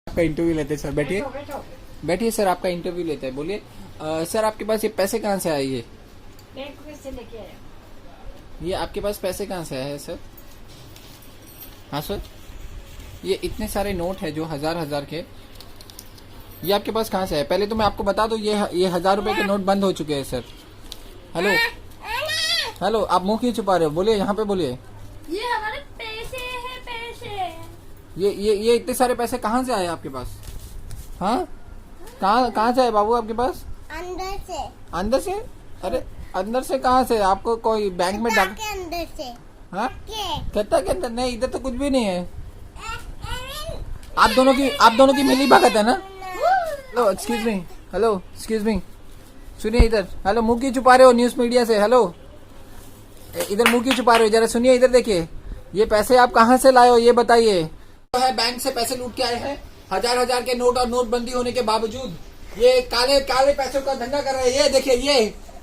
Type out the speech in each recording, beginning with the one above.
आपका इंटरव्यू लेते हैं सर। बैठिए बैठिए सर, आपका इंटरव्यू लेते हैं। बोलिए सर, आपके पास ये पैसे कहाँ से आए? ये बैंक में से लेके आया। ये आपके पास पैसे कहाँ से आए हैं सर? हाँ सर, ये इतने सारे नोट है जो हजार हजार के, ये आपके पास कहाँ से आए? पहले तो मैं आपको बता दूं, ये 1000 रुपए के नोट बंद हो चुके हैं सर। हेलो हेलो, आप मुंह क्यों छुपा रहे हो? बोलिए, यहाँ पे बोलिए। ये हमारे पैसे हैं, पैसे। ये इतने सारे पैसे कहाँ से आए आपके पास? हाँ, कहाँ से आए बाबू आपके पास? अंदर से। अंदर से? अरे अंदर से कहाँ से? आपको कोई बैंक में डाक के अंदर से। हाँ, के कहता के अंदर नहीं, इधर तो कुछ भी नहीं है। आप दोनों की मिली भगत है ना? Hello excuse me, hello excuse me, सुनिए इधर। हेलो, मुंह क्यों छुपा रहे हो न्यूज मीडिया से? हेलो, इधर मुंह क्यों छुपा रहे हो? जरा सुनिए, इधर देखिए। ये पैसे आप कहाँ से लाए हो ये बताइए। तो है बैंक से पैसे लूट के आए हैं, हजार हजार के नोट, और नोटबंदी होने के बावजूद ये काले काले पैसों का धंधा कर रहे हैं। ये देखिए,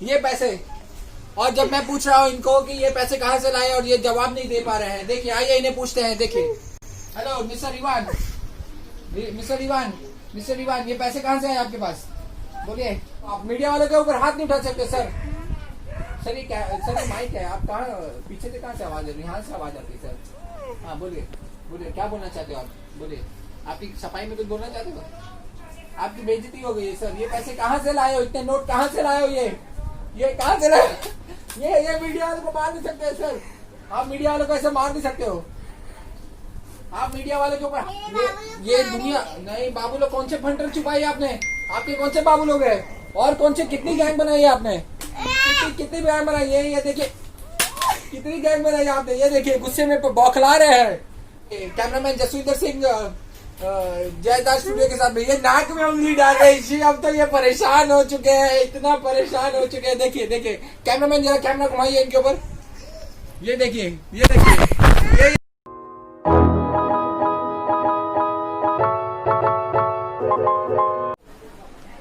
ये पैसे। और जब मैं पूछ रहा हूँ इनको कि ये पैसे कहाँ से लाए, और ये जवाब नहीं दे पा रहे हैं। देखिए, आइए इन्हें पूछते हैं। देखिए, hello mister Ivan, mister Ivan, ये पैसे कहाँ से आए आपके पास? बोलिए। आप मीडिया वालों के ऊपर हाथ नहीं उठा सकते सर। सर ये क्या, सर ये माइक है, आप कहाँ, पीछे से कहाँ से आवाज आ रही है? यहाँ से आवाज आती है सर। हाँ बोलिए, क्या बोलना चाहते हो आप? बोलिए, आपकी सफाई में कुछ बोलना चाहते हो? आपकी बेइज्जती हो गई है सर। ये पैसे कहाँ से लाए हो? इतने नोट कहाँ से लाए हो? ये कहाँ से लाए? ये मीडिया वालों को मार नहीं सकते सर। आप मीडिया वालों को ऐसे मार नहीं सकते हो। आप मीडिया वालों के ऊपर ये दुनिया नहीं। बाबू लोग कौन से फंटर छुपाई आपने? आपके कौन से बाबू लोग है? और कौन से कितनी गैंग बनाई है आपने? कितनी गैंग बनाई है? ये देखिए, कितनी गैंग बनाई है आपने। ये देखिए, गुस्से में बौखला रहे हैं। कैमरामैन जसविंदर सिंह जयदास स्टूडियो के साथ में ये नाक में उंगली डाल रही थी। अब तो ये परेशान हो चुके हैं, इतना परेशान हो चुके हैं। देखिए देखिए, कैमरामैन जरा कैमरा घुमाइए इनके ऊपर। ये देखिए, ये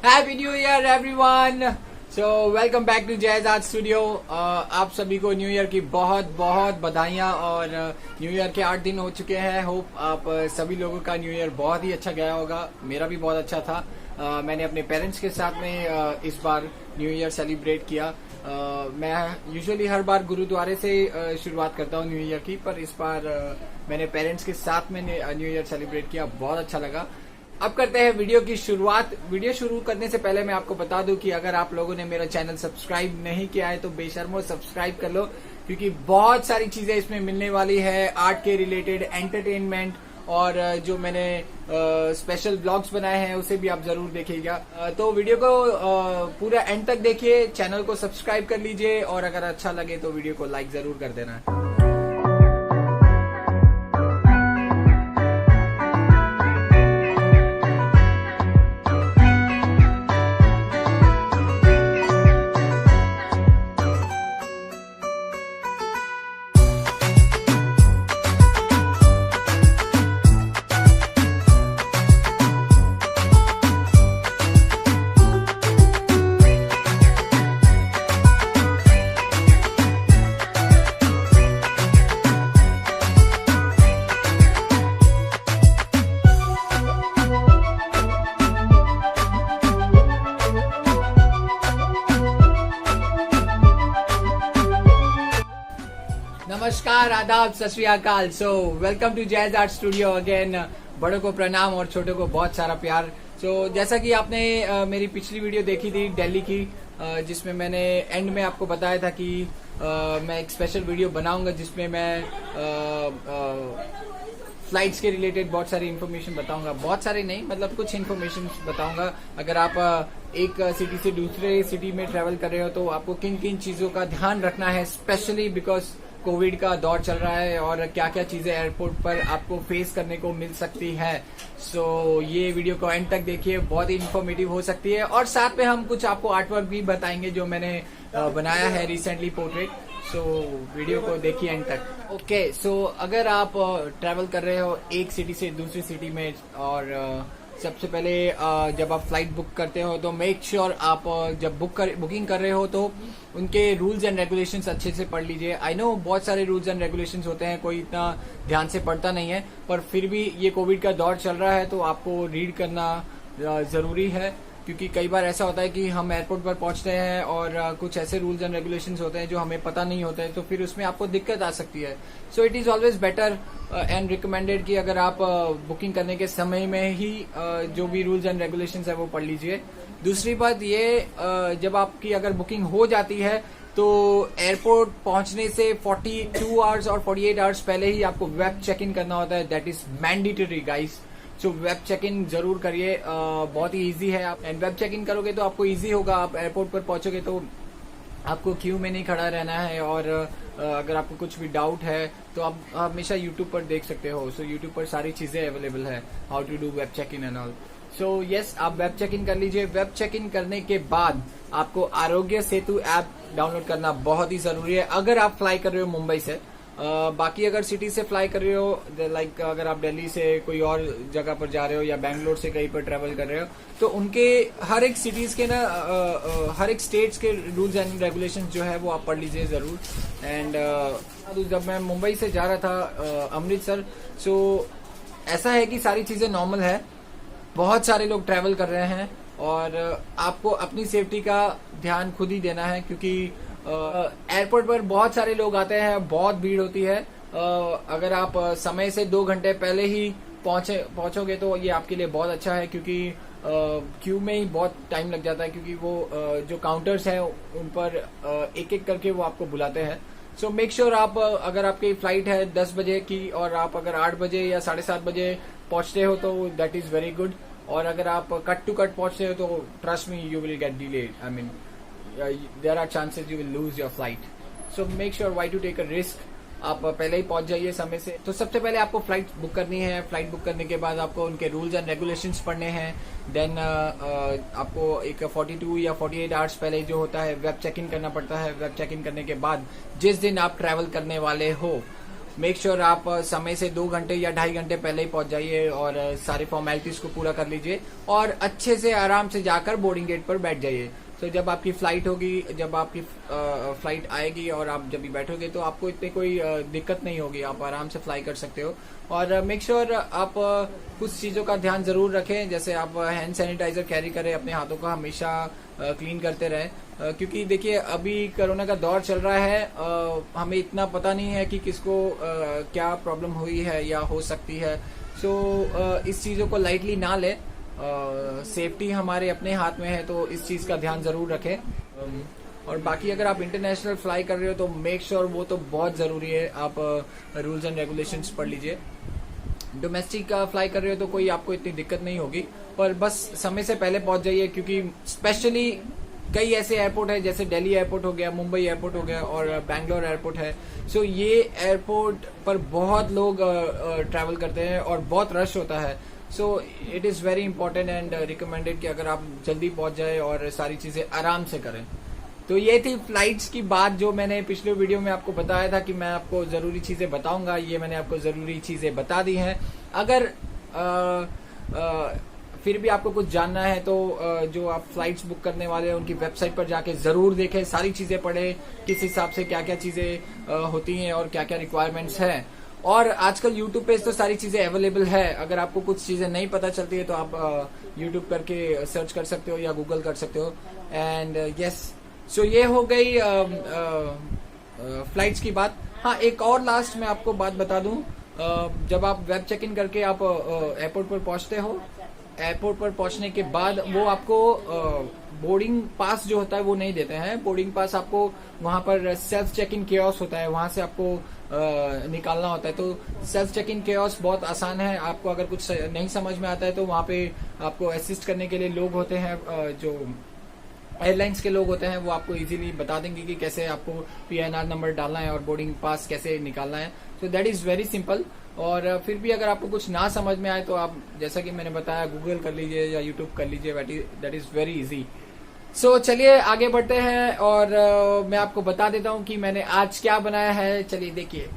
happy new year everyone. So welcome back to Jayaj art studio. आप सभी को न्यू ईयर की बहुत बहुत बधाइयाँ। और न्यू ईयर के 8 दिन हो चुके हैं। होप आप सभी लोगों का न्यू ईयर बहुत ही अच्छा गया होगा। मेरा भी बहुत अच्छा था। मैंने अपने पेरेंट्स के साथ में इस बार न्यू ईयर सेलिब्रेट किया। मैं यूजुअली हर बार गुरुद्वारे से शुरुआत करता हूँ न्यू ईयर की, पर इस बार मैंने पेरेंट्स के साथ में न्यू ईयर सेलिब्रेट किया। बहुत अच्छा लगा। अब करते हैं वीडियो की शुरुआत। वीडियो शुरू करने से पहले मैं आपको बता दूं कि अगर आप लोगों ने मेरा चैनल सब्सक्राइब नहीं किया है तो बेशर्मो सब्सक्राइब कर लो, क्योंकि बहुत सारी चीजें इसमें मिलने वाली है। आर्ट के रिलेटेड, एंटरटेनमेंट, और जो मैंने स्पेशल ब्लॉग्स बनाए हैं उसे भी आप जरूर देखिएगा। तो वीडियो को पूरा एंड तक देखिए, चैनल को सब्सक्राइब कर लीजिए, और अगर अच्छा लगे तो वीडियो को लाइक जरूर कर देना। नमस्कार, आदाब, सत श्री अकाल। So welcome to Jayaj art studio again. बड़ों को प्रणाम और छोटों को बहुत सारा प्यार। जैसा कि आपने मेरी पिछली वीडियो देखी थी दिल्ली की, जिसमें मैंने एंड में आपको बताया था कि मैं एक स्पेशल वीडियो बनाऊंगा जिसमें मैं फ्लाइट्स के रिलेटेड बहुत सारी इन्फॉर्मेशन बताऊंगा। बहुत सारे नहीं, मतलब कुछ इन्फॉर्मेशन बताऊंगा। अगर आप एक सिटी से दूसरे सिटी में ट्रेवल कर रहे हो तो आपको किन किन चीजों का ध्यान रखना है, स्पेशली बिकॉज कोविड का दौर चल रहा है, और क्या क्या चीजें एयरपोर्ट पर आपको फेस करने को मिल सकती है। ये वीडियो को एंड तक देखिए, बहुत ही इन्फॉर्मेटिव हो सकती है। और साथ में हम कुछ आपको आर्टवर्क भी बताएंगे जो मैंने बनाया है रिसेंटली, पोर्ट्रेट। वीडियो को देखिए एंड तक। ओके, अगर आप ट्रेवल कर रहे हो एक सिटी से दूसरी सिटी में, और सबसे पहले जब आप फ्लाइट बुक करते हो तो मेक श्योर आप जब बुकिंग कर रहे हो तो उनके रूल्स एंड रेगुलेशंस अच्छे से पढ़ लीजिए। आई नो बहुत सारे रूल्स एंड रेगुलेशंस होते हैं, कोई इतना ध्यान से पढ़ता नहीं है, पर फिर भी ये कोविड का दौर चल रहा है तो आपको रीड करना जरूरी है, क्योंकि कई बार ऐसा होता है कि हम एयरपोर्ट पर पहुंचते हैं और कुछ ऐसे रूल्स एंड रेगुलेशंस होते हैं जो हमें पता नहीं होते हैं, तो फिर उसमें आपको दिक्कत आ सकती है। So it is always better and recommended कि अगर आप बुकिंग करने के समय में ही जो भी रूल्स एंड रेगुलेशंस है वो पढ़ लीजिए। दूसरी बात ये, जब आपकी अगर बुकिंग हो जाती है तो एयरपोर्ट पहुंचने से 42 आवर्स और 48 आवर्स पहले ही आपको वेब चेक इन करना होता है। That is mandatory guys. So web check in जरूर करिए, बहुत ही इजी है। आप वेब चेक इन करोगे तो आपको इजी होगा, आप एयरपोर्ट पर पहुंचोगे तो आपको क्यू में नहीं खड़ा रहना है, और अगर आपको कुछ भी डाउट है तो आप हमेशा यूट्यूब पर देख सकते हो। सो यूट्यूब पर सारी चीजें अवेलेबल है, how to do web check in and all. So yes, आप वेब चेक इन कर लीजिए। वेब चेक इन करने के बाद आपको आरोग्य सेतु ऐप डाउनलोड करना बहुत ही जरूरी है अगर आप फ्लाई कर रहे हो मुंबई से। बाकी अगर सिटी से फ्लाई कर रहे हो, लाइक अगर आप दिल्ली से कोई और जगह पर जा रहे हो या बैंगलोर से कहीं पर ट्रेवल कर रहे हो, तो उनके हर एक सिटीज के ना हर एक स्टेट्स के रूल्स एंड रेगुलेशंस जो है वो आप पढ़ लीजिए जरूर। एंड जब मैं मुंबई से जा रहा था अमृतसर, सो ऐसा है कि सारी चीजें नॉर्मल है, बहुत सारे लोग ट्रैवल कर रहे हैं और आपको अपनी सेफ्टी का ध्यान खुद ही देना है, क्योंकि एयरपोर्ट पर बहुत सारे लोग आते हैं, बहुत भीड़ होती है। अगर आप समय से 2 घंटे पहले ही पहुंचोगे तो ये आपके लिए बहुत अच्छा है, क्योंकि क्यू में ही बहुत टाइम लग जाता है, क्योंकि वो जो काउंटर्स हैं उन पर एक एक करके वो आपको बुलाते हैं। सो मेक श्योर आप, अगर आपकी फ्लाइट है 10 बजे की और आप अगर 8 बजे या 7:30 बजे पहुंचते हो तो दैट इज वेरी गुड, और अगर आप कट टू कट पहुंचते हो तो trust me you will get delayed. I mean there are chances you will lose your flight, so make sure why to take a risk। आप पहले ही पहुंच जाइए समय से। तो सबसे पहले आपको फ्लाइट बुक करनी है। फ्लाइट बुक करने के बाद आपको उनके रूल्स एंड रेगुलेशंस पढ़ने हैं। देन आपको एक 42 या 48 आवर्स पहले जो होता है वेब चेक इन करना पड़ता है। वेब चेक इन करने के बाद जिस दिन आप ट्रैवल करने वाले हो, मेक श्योर आप समय से 2 घंटे या 2.5 घंटे पहले ही पहुंच जाइए और सारी फॉर्मेलिटीज को पूरा कर लीजिए और अच्छे से आराम से जाकर बोर्डिंग गेट पर बैठ जाइए। तो जब आपकी फ्लाइट होगी, जब आपकी फ्लाइट आएगी और आप जब भी बैठोगे तो आपको इतनी कोई दिक्कत नहीं होगी, आप आराम से फ्लाई कर सकते हो। और मेक श्योर आप कुछ चीजों का ध्यान जरूर रखें, जैसे आप हैंड सैनिटाइजर कैरी करें, अपने हाथों को हमेशा क्लीन करते रहें, क्योंकि देखिए अभी कोरोना का दौर चल रहा है, हमें इतना पता नहीं है कि किसको क्या प्रॉब्लम हुई है या हो सकती है। सो इस चीजों को लाइटली ना लें, सेफ्टी हमारे अपने हाथ में है, तो इस चीज का ध्यान जरूर रखें। और बाकी अगर आप इंटरनेशनल फ्लाई कर रहे हो तो मेक श्योर वो तो बहुत जरूरी है, आप रूल्स एंड रेगुलेशंस पढ़ लीजिए। डोमेस्टिक का फ्लाई कर रहे हो तो कोई आपको इतनी दिक्कत नहीं होगी, पर बस समय से पहले पहुंच जाइए, क्योंकि स्पेशली कई ऐसे एयरपोर्ट है जैसे दिल्ली एयरपोर्ट हो गया, मुंबई एयरपोर्ट हो गया और बैंगलोर एयरपोर्ट है। सो ये एयरपोर्ट पर बहुत लोग ट्रैवल करते हैं और बहुत रश होता है। So it is very important and recommended कि अगर आप जल्दी पहुंच जाए और सारी चीजें आराम से करें। तो ये थी फ्लाइट्स की बात जो मैंने पिछले वीडियो में आपको बताया था कि मैं आपको जरूरी चीजें बताऊंगा, ये मैंने आपको जरूरी चीजें बता दी हैं। अगर फिर भी आपको कुछ जानना है तो जो आप फ्लाइट्स बुक करने वाले हैं उनकी वेबसाइट पर जाके जरूर देखें, सारी चीजें पढ़ें, किस हिसाब से क्या क्या चीजें होती हैं और क्या क्या रिक्वायरमेंट्स हैं। और आजकल YouTube पे तो सारी चीजें अवेलेबल है, अगर आपको कुछ चीजें नहीं पता चलती है तो आप YouTube करके सर्च कर सकते हो या गूगल कर सकते हो। एंड यस, सो ये हो गई फ्लाइट्स की बात। हाँ, एक और लास्ट मैं आपको बात बता दूं, जब आप वेब चेक इन करके आप एयरपोर्ट पर पहुंचते हो, एयरपोर्ट पर पहुंचने के बाद वो आपको बोर्डिंग पास जो होता है वो नहीं देते हैं। बोर्डिंग पास आपको वहां पर सेल्फ चेक इन कियोस्क होता है, वहां से आपको निकालना होता है। तो सेल्फ चेक इन कियोस्क बहुत आसान है, आपको अगर कुछ नहीं समझ में आता है तो वहां पे आपको असिस्ट करने के लिए लोग होते हैं, जो एयरलाइंस के लोग होते हैं, वो आपको इजीली बता देंगे कि कैसे आपको PNR नंबर डालना है और बोर्डिंग पास कैसे निकालना है। तो दैट इज वेरी सिंपल। और फिर भी अगर आपको कुछ ना समझ में आए तो आप, जैसा कि मैंने बताया, गूगल कर लीजिए या यूट्यूब कर लीजिए, दैट इज वेरी इजी। सो चलिए आगे बढ़ते हैं और मैं आपको बता देता हूं कि मैंने आज क्या बनाया है। चलिए देखिए।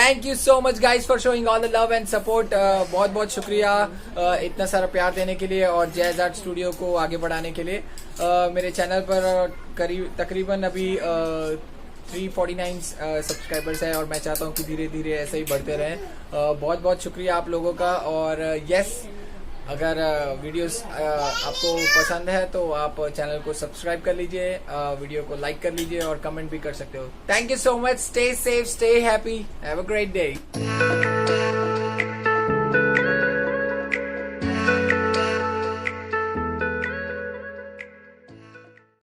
Thank you so much guys for showing all the love and support. बहुत बहुत शुक्रिया इतना सारा प्यार देने के लिए और जैज़ आर्ट स्टूडियो को आगे बढ़ाने के लिए। मेरे चैनल पर तकरीबन अभी 349 सब्सक्राइबर्स है और मैं चाहता हूँ कि धीरे धीरे ऐसे ही बढ़ते रहें। बहुत बहुत शुक्रिया आप लोगों का। और यस, अगर वीडियोस आपको पसंद है तो आप चैनल को सब्सक्राइब कर लीजिए, वीडियो को लाइक कर लीजिए और कमेंट भी कर सकते हो। Thank you so much. Stay safe, stay happy, have a great day.